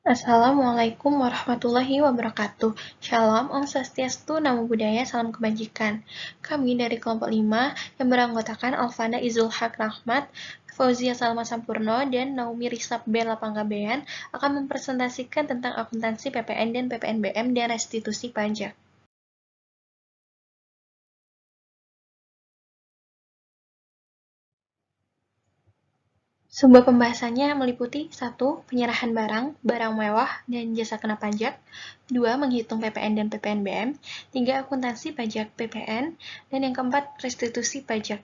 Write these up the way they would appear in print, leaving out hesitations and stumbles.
Assalamualaikum warahmatullahi wabarakatuh. Shalom, Om Swastiastu, Namo Buddhaya, Salam Kebajikan. Kami dari kelompok 5 yang beranggotakan Alfanda Izul Haq Rahmat, Fauzia Salma Sampurno, dan Naomi Risab Bella Panggabean akan mempresentasikan tentang akuntansi PPN dan PPNBM dan restitusi pajak. Sebuah pembahasannya meliputi 1. Penyerahan barang, barang mewah, dan jasa kena pajak. 2. Menghitung PPN dan PPNBM. 3. Akuntansi pajak PPN. Dan yang keempat, restitusi pajak.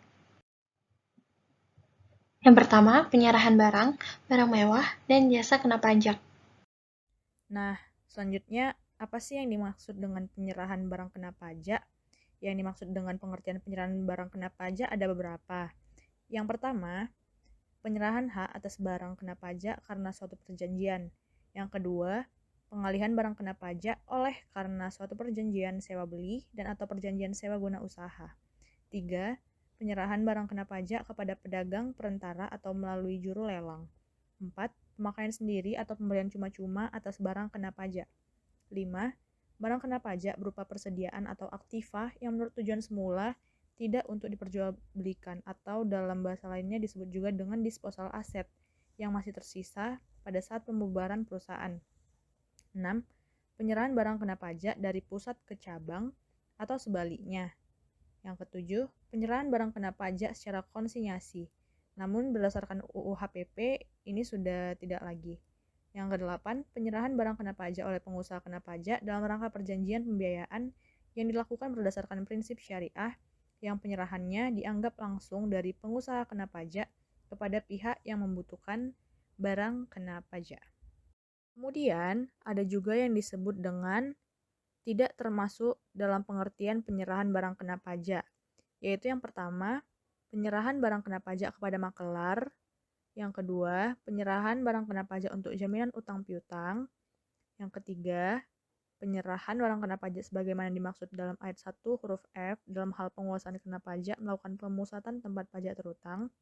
Yang pertama, penyerahan barang, barang mewah, dan jasa kena pajak. Nah, selanjutnya apa sih yang dimaksud dengan penyerahan barang kena pajak? Yang dimaksud dengan pengertian penyerahan barang kena pajak ada beberapa. Yang pertama, penyerahan hak atas barang kena pajak karena suatu perjanjian. Yang kedua, pengalihan barang kena pajak oleh karena suatu perjanjian sewa beli dan atau perjanjian sewa guna usaha. 3. Penyerahan barang kena pajak kepada pedagang, perantara, atau melalui juru lelang. 4. Pemakaian sendiri atau pembelian cuma-cuma atas barang kena pajak. 5. Barang kena pajak berupa persediaan atau aktiva yang menurut tujuan semula tidak untuk diperjualbelikan atau dalam bahasa lainnya disebut juga dengan disposal aset yang masih tersisa pada saat pembubaran perusahaan. 6. Penyerahan barang kena pajak dari pusat ke cabang atau sebaliknya. Yang ketujuh, penyerahan barang kena pajak secara konsinyasi. Namun berdasarkan UU HPP ini sudah tidak lagi. Yang kedelapan, penyerahan barang kena pajak oleh pengusaha kena pajak dalam rangka perjanjian pembiayaan yang dilakukan berdasarkan prinsip syariah yang penyerahannya dianggap langsung dari pengusaha kena pajak kepada pihak yang membutuhkan barang kena pajak. Kemudian, ada juga yang disebut dengan tidak termasuk dalam pengertian penyerahan barang kena pajak, yaitu yang pertama, penyerahan barang kena pajak kepada makelar, yang kedua, penyerahan barang kena pajak untuk jaminan utang piutang, yang ketiga, penyerahan barang kena pajak sebagaimana dimaksud dalam ayat 1 huruf F dalam hal penguasaan kena pajak melakukan pemusatan tempat pajak terutang,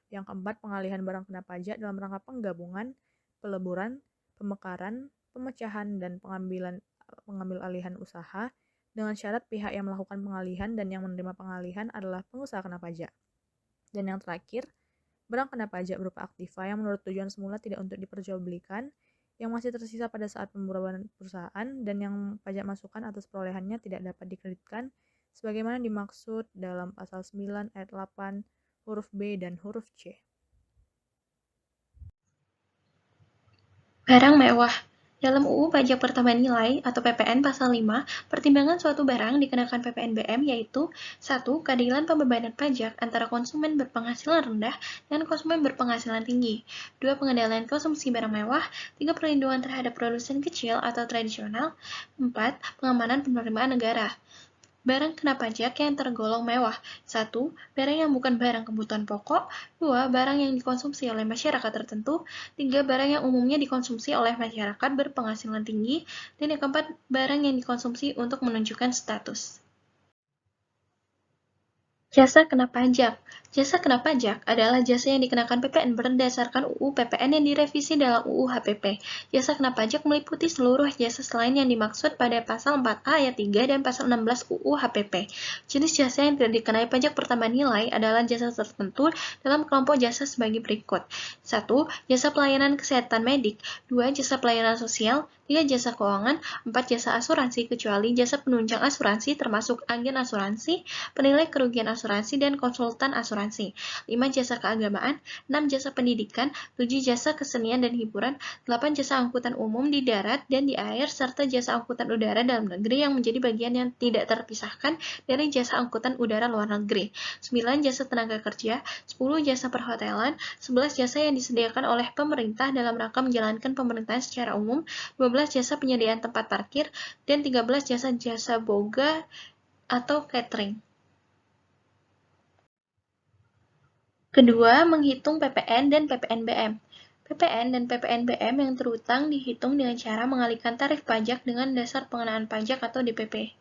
yang keempat, pengalihan barang kena pajak dalam rangka penggabungan, peleburan, pemekaran, pemecahan, dan pengambil alihan usaha dengan syarat pihak yang melakukan pengalihan dan yang menerima pengalihan adalah pengusaha kena pajak. Dan yang terakhir, barang kena pajak berupa aktiva yang menurut tujuan semula tidak untuk diperjualbelikan, yang masih tersisa pada saat pembubaran perusahaan, dan yang pajak masukan atas perolehannya tidak dapat dikreditkan, sebagaimana dimaksud dalam pasal 9 ayat 8 huruf B dan huruf C. Barang mewah. Dalam UU Pajak Pertambahan Nilai atau PPN Pasal 5, pertimbangan suatu barang dikenakan PPNBM yaitu 1. Keadilan pembebanan pajak antara konsumen berpenghasilan rendah dan konsumen berpenghasilan tinggi. 2. Pengendalian konsumsi barang mewah. 3. Perlindungan terhadap produsen kecil atau tradisional. 4. Pengamanan penerimaan negara. Barang kena pajak yang tergolong mewah. 1. Barang yang bukan barang kebutuhan pokok. 2. Barang yang dikonsumsi oleh masyarakat tertentu. 3. Barang yang umumnya dikonsumsi oleh masyarakat berpenghasilan tinggi. Dan yang keempat, barang yang dikonsumsi untuk menunjukkan status. Jasa kena pajak. Jasa kena pajak adalah jasa yang dikenakan PPN berdasarkan UU PPN yang direvisi dalam UU HPP. Jasa kena pajak meliputi seluruh jasa selain yang dimaksud pada pasal 4A ayat 3 dan pasal 16 UU HPP. Jenis jasa yang tidak dikenai pajak pertambahan nilai adalah jasa tertentu dalam kelompok jasa sebagai berikut. 1. Jasa pelayanan kesehatan medik. 2. Jasa pelayanan sosial. 3. Jasa keuangan. 4. Jasa asuransi kecuali jasa penunjang asuransi termasuk agen asuransi, penilai kerugian asuransi, dan konsultan asuransi. 5. Jasa keagamaan. 6. Jasa pendidikan. 7. Jasa kesenian dan hiburan. 8. Jasa angkutan umum di darat dan di air, serta jasa angkutan udara dalam negeri yang menjadi bagian yang tidak terpisahkan dari jasa angkutan udara luar negeri. 9. Jasa tenaga kerja. 10. Jasa perhotelan. 11. Jasa yang disediakan oleh pemerintah dalam rangka menjalankan pemerintahan secara umum. 12. Jasa penyediaan tempat parkir. Dan 13. Jasa boga atau catering. Kedua, menghitung PPN dan PPNBM. PPN dan PPNBM yang terutang dihitung dengan cara mengalihkan tarif pajak dengan dasar pengenaan pajak atau DPP.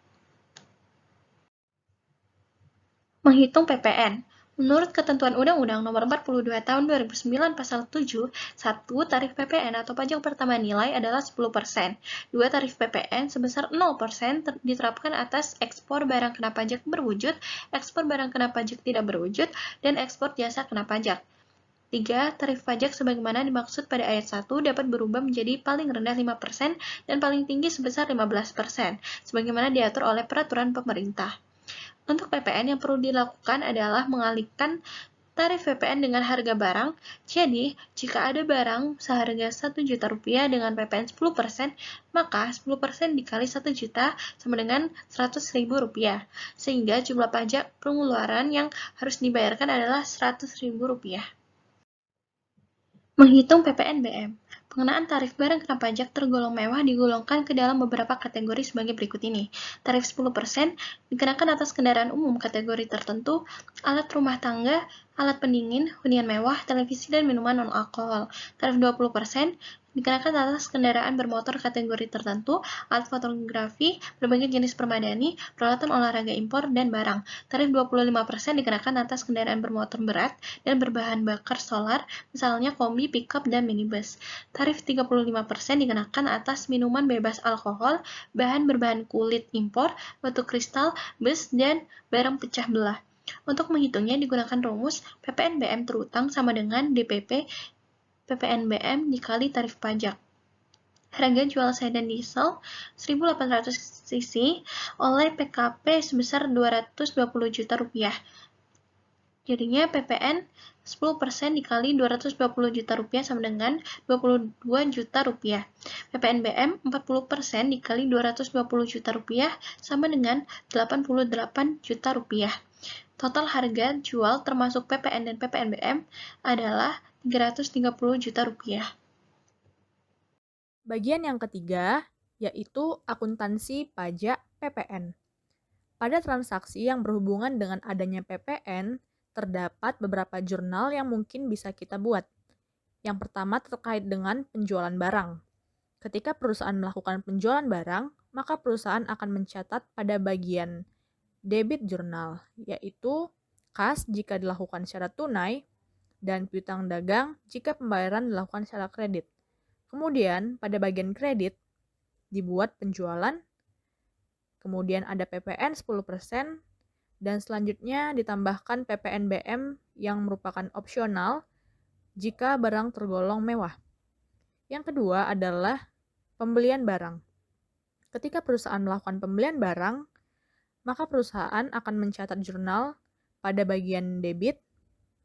Menghitung PPN. Menurut Ketentuan Undang-Undang Nomor 42 Tahun 2009 Pasal 7, 1. Tarif PPN atau pajak pertama nilai adalah 10%. 2. Tarif PPN sebesar 0% diterapkan atas ekspor barang kena pajak berwujud, ekspor barang kena pajak tidak berwujud, dan ekspor jasa kena pajak. 3. Tarif pajak sebagaimana dimaksud pada ayat 1 dapat berubah menjadi paling rendah 5% dan paling tinggi sebesar 15%, sebagaimana diatur oleh peraturan pemerintah. Untuk PPN yang perlu dilakukan adalah mengalihkan tarif PPN dengan harga barang. Jadi, jika ada barang seharga Rp1.000.000 dengan PPN 10%, maka 10% dikali 1 juta sama dengan Rp100.000, sehingga jumlah pajak pengeluaran yang harus dibayarkan adalah Rp100.000. Menghitung PPNBM. Pengenaan tarif barang kena pajak tergolong mewah digolongkan ke dalam beberapa kategori sebagai berikut ini. Tarif 10% dikenakan atas kendaraan umum kategori tertentu, alat rumah tangga, alat pendingin, hunian mewah, televisi, dan minuman non-alkohol. Tarif 20% dikenakan atas kendaraan bermotor kategori tertentu, alat fotografi, berbagai jenis permadani, peralatan olahraga impor, dan barang. Tarif 25% dikenakan atas kendaraan bermotor berat dan berbahan bakar solar, misalnya kombi, pickup, dan minibus. Tarif 35% dikenakan atas minuman bebas alkohol, bahan berbahan kulit impor, batu kristal, bus, dan barang pecah belah. Untuk menghitungnya digunakan rumus PPNBM terutang sama dengan DPP PPNBM dikali tarif pajak. Harga jual sedan diesel 1.800 cc oleh PKP sebesar Rp220 juta. Jadinya PPN 10% dikali Rp220 juta sama dengan Rp22 juta. PPNBM 40% dikali Rp220 juta sama dengan Rp88 juta. Total harga jual termasuk PPN dan PPNBM adalah Rp330 juta. Bagian yang ketiga, yaitu akuntansi pajak PPN. Pada transaksi yang berhubungan dengan adanya PPN, terdapat beberapa jurnal yang mungkin bisa kita buat. Yang pertama terkait dengan penjualan barang. Ketika perusahaan melakukan penjualan barang, maka perusahaan akan mencatat pada bagian debit jurnal, yaitu kas jika dilakukan secara tunai, dan piutang dagang jika pembayaran dilakukan secara kredit. Kemudian, pada bagian kredit, dibuat penjualan, kemudian ada PPN 10%, dan selanjutnya ditambahkan PPNBM yang merupakan opsional jika barang tergolong mewah. Yang kedua adalah pembelian barang. Ketika perusahaan melakukan pembelian barang, maka perusahaan akan mencatat jurnal pada bagian debit,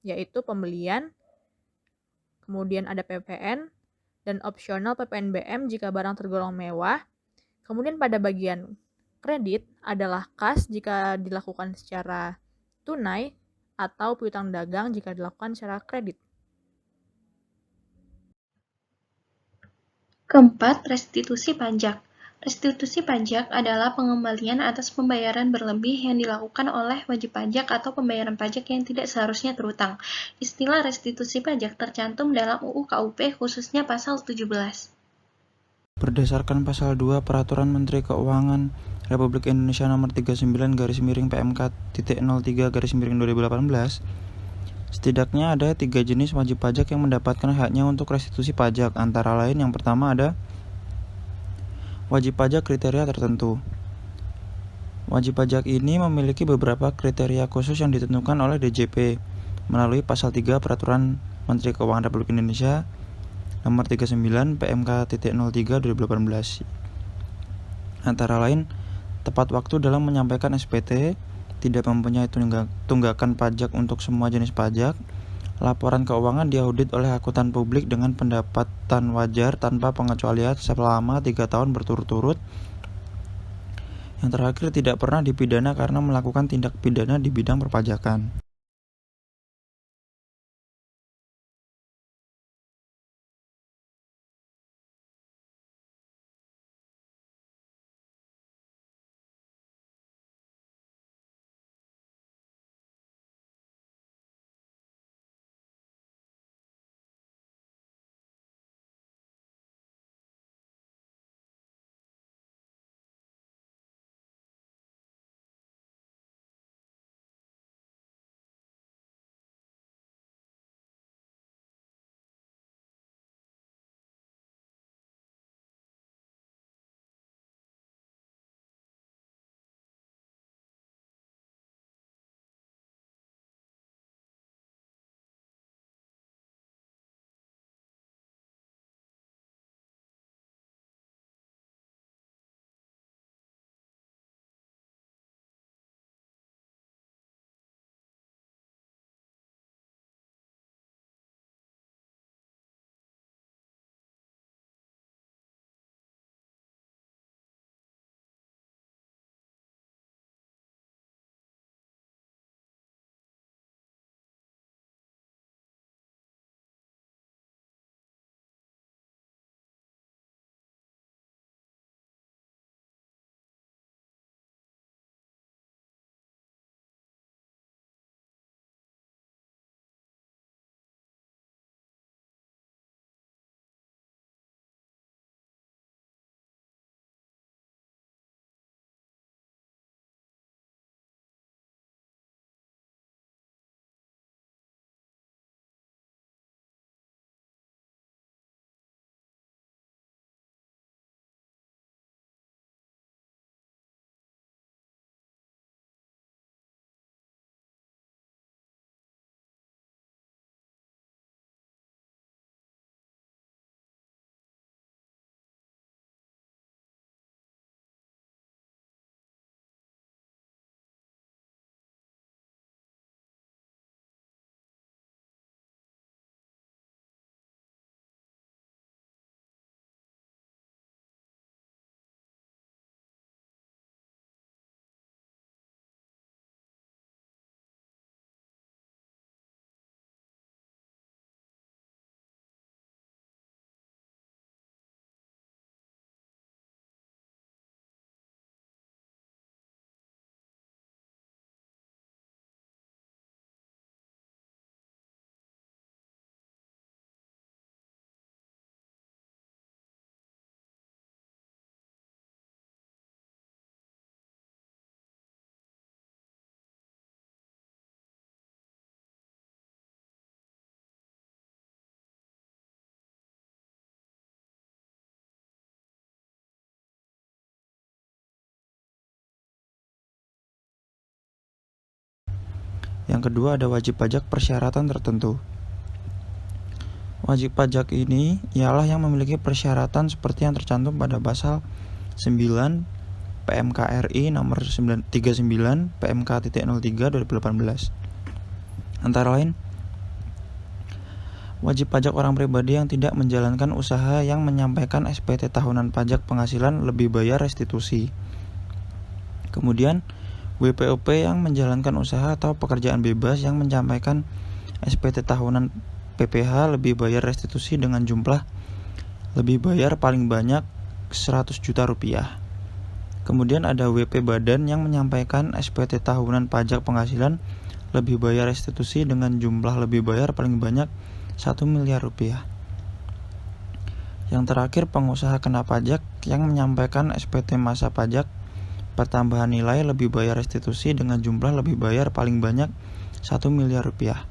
yaitu pembelian, kemudian ada PPN, dan opsional PPNBM jika barang tergolong mewah. Kemudian pada bagian kredit adalah kas jika dilakukan secara tunai atau piutang dagang jika dilakukan secara kredit. Keempat, restitusi pajak. Restitusi pajak adalah pengembalian atas pembayaran berlebih yang dilakukan oleh wajib pajak atau pembayaran pajak yang tidak seharusnya terutang. Istilah restitusi pajak tercantum dalam UU KUP khususnya pasal 17. Berdasarkan Pasal 2 Peraturan Menteri Keuangan Republik Indonesia Nomor 39/PMK.03/2018, setidaknya ada 3 jenis wajib pajak yang mendapatkan haknya untuk restitusi pajak. Antara lain, yang pertama ada wajib pajak kriteria tertentu. Wajib pajak ini memiliki beberapa kriteria khusus yang ditentukan oleh DJP melalui Pasal 3 Peraturan Menteri Keuangan Republik Indonesia Nomor 39 PMK.03/2018. Antara lain, tepat waktu dalam menyampaikan SPT, tidak mempunyai tunggakan pajak untuk semua jenis pajak, laporan keuangan diaudit oleh akuntan publik dengan pendapatan wajar tanpa pengecualian selama 3 tahun berturut-turut. Yang terakhir, tidak pernah dipidana karena melakukan tindak pidana di bidang perpajakan. Yang kedua ada wajib pajak persyaratan tertentu. Wajib pajak ini ialah yang memiliki persyaratan seperti yang tercantum pada pasal 9 PMK RI nomor 39 PMK.03 2018. Antara lain, wajib pajak orang pribadi yang tidak menjalankan usaha yang menyampaikan SPT tahunan pajak penghasilan lebih bayar restitusi. Kemudian, WPOP yang menjalankan usaha atau pekerjaan bebas yang menyampaikan SPT tahunan PPh lebih bayar restitusi dengan jumlah lebih bayar paling banyak 100 juta rupiah. Kemudian ada WP Badan yang menyampaikan SPT tahunan pajak penghasilan lebih bayar restitusi dengan jumlah lebih bayar paling banyak 1 miliar rupiah. Yang terakhir pengusaha kena pajak yang menyampaikan SPT masa pajak pertambahan nilai lebih bayar restitusi dengan jumlah lebih bayar paling banyak 1 miliar rupiah.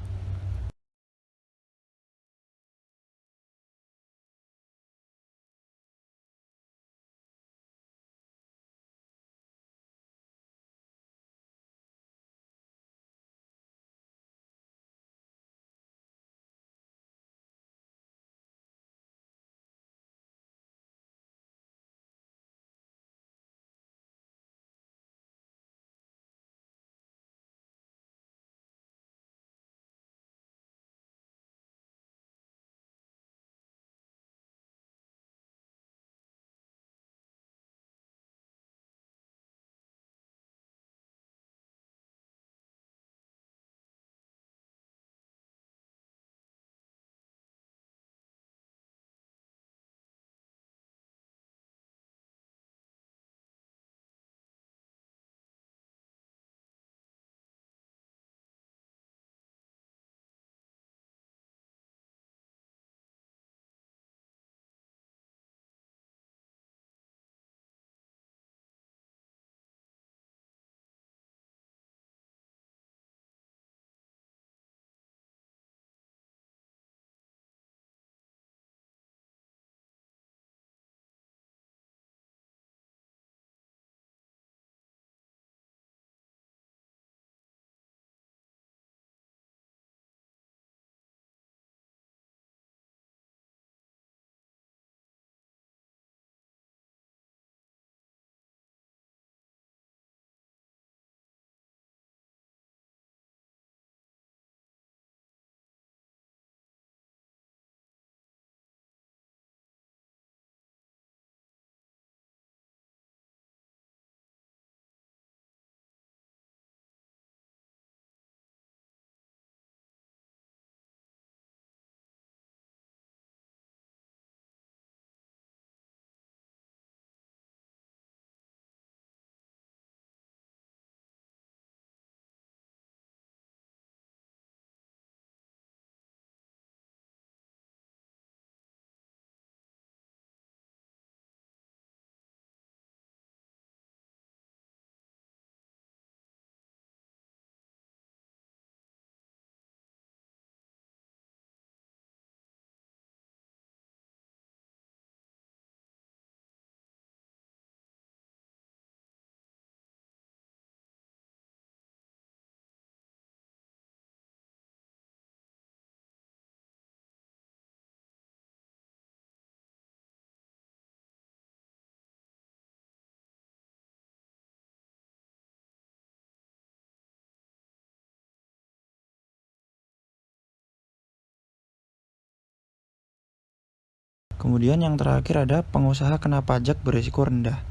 Kemudian yang terakhir ada pengusaha kena pajak berisiko rendah.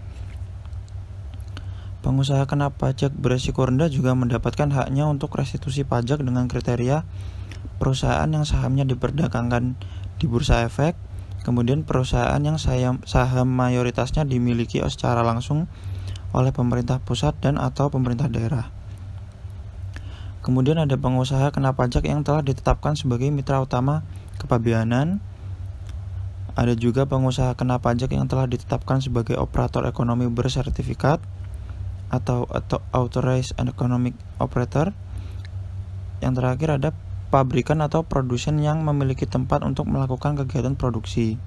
Pengusaha kena pajak berisiko rendah juga mendapatkan haknya untuk restitusi pajak dengan kriteria perusahaan yang sahamnya diperdagangkan di Bursa Efek, kemudian perusahaan yang saham mayoritasnya dimiliki secara langsung oleh pemerintah pusat dan atau pemerintah daerah. Kemudian ada pengusaha kena pajak yang telah ditetapkan sebagai mitra utama kepabeanan. Ada juga pengusaha kena pajak yang telah ditetapkan sebagai operator ekonomi bersertifikat atau Authorized Economic Operator. Yang terakhir ada pabrikan atau produsen yang memiliki tempat untuk melakukan kegiatan produksi.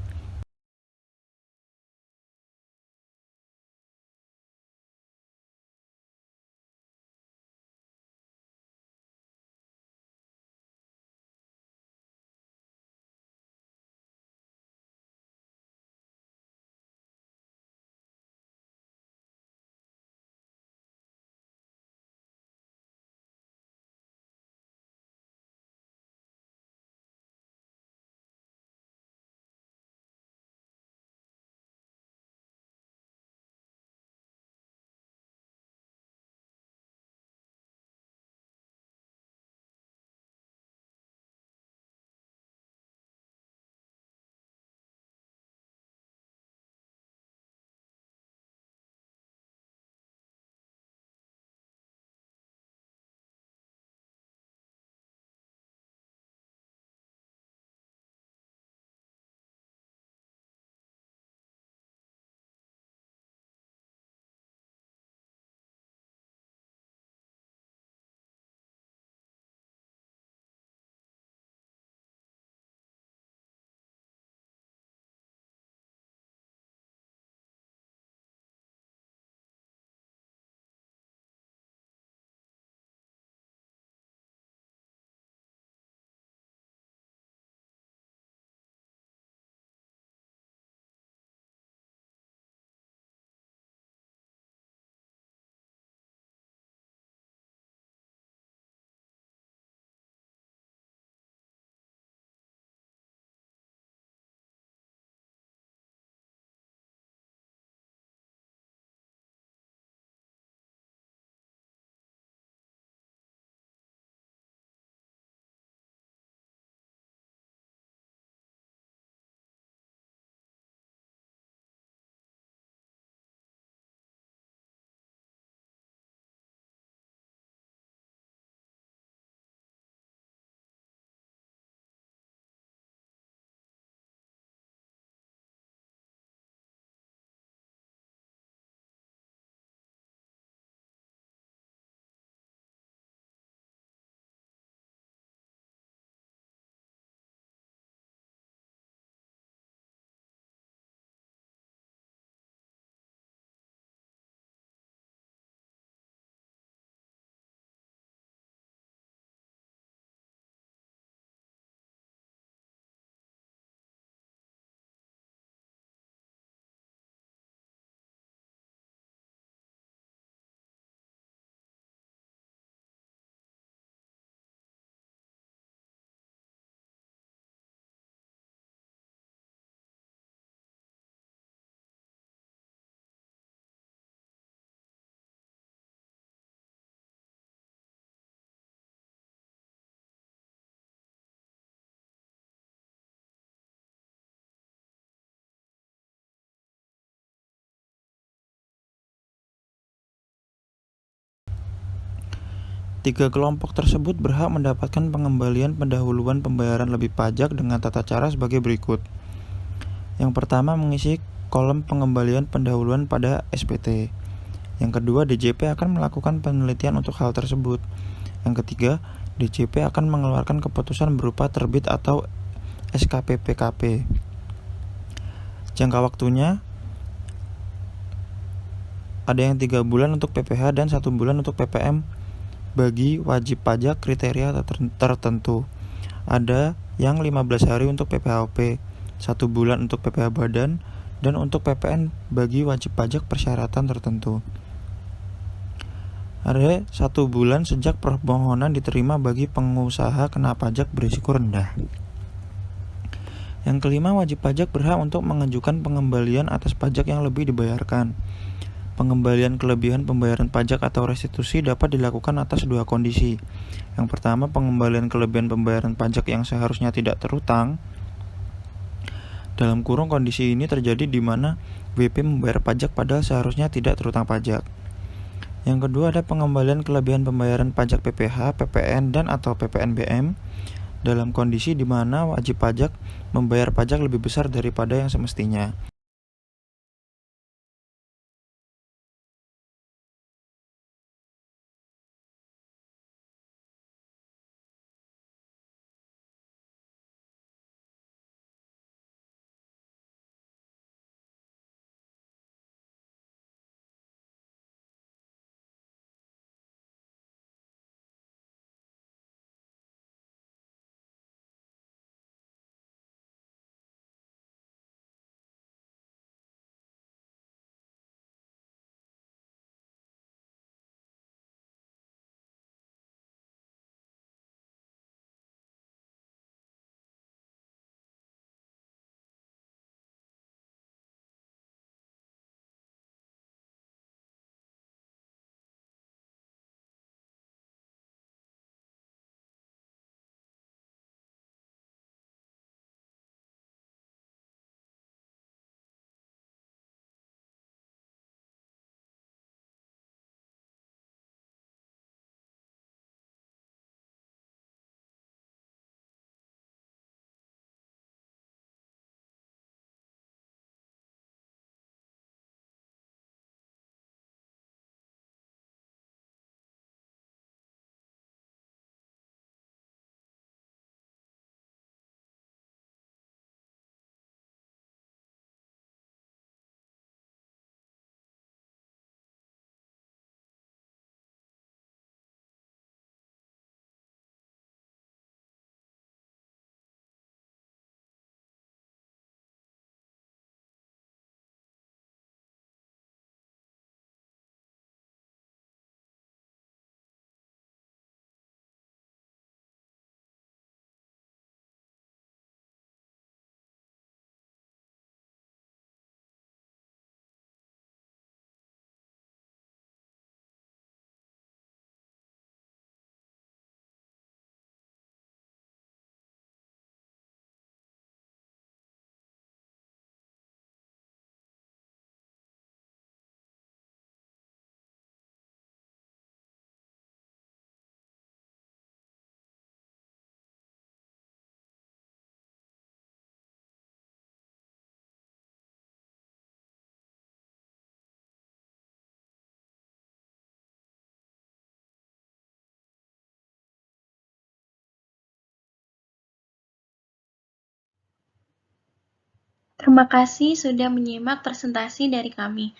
Tiga kelompok tersebut berhak mendapatkan pengembalian pendahuluan pembayaran lebih pajak dengan tata cara sebagai berikut. Yang pertama, mengisi kolom pengembalian pendahuluan pada SPT. Yang kedua, DJP akan melakukan penelitian untuk hal tersebut. Yang ketiga, DJP akan mengeluarkan keputusan berupa terbit atau SKP-PKP. Jangka waktunya ada yang 3 bulan untuk PPh dan 1 bulan untuk PPM bagi wajib pajak kriteria tertentu. Ada yang 15 hari untuk PPHOP, 1 bulan untuk PPh badan, dan untuk PPN bagi wajib pajak persyaratan tertentu. Ada 1 bulan sejak permohonan diterima bagi pengusaha kena pajak berisiko rendah. Yang kelima, wajib pajak berhak untuk mengajukan pengembalian atas pajak yang lebih dibayarkan. Pengembalian kelebihan pembayaran pajak atau restitusi dapat dilakukan atas 2 kondisi. Yang pertama, pengembalian kelebihan pembayaran pajak yang seharusnya tidak terutang. Dalam kurung kondisi ini terjadi di mana WP membayar pajak padahal seharusnya tidak terutang pajak. Yang kedua, ada pengembalian kelebihan pembayaran pajak PPh, PPN, dan atau PPNBM dalam kondisi di mana wajib pajak membayar pajak lebih besar daripada yang semestinya. Terima kasih sudah menyimak presentasi dari kami.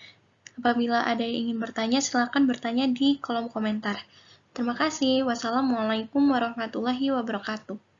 Apabila ada yang ingin bertanya, silakan bertanya di kolom komentar. Terima kasih. Wassalamualaikum warahmatullahi wabarakatuh.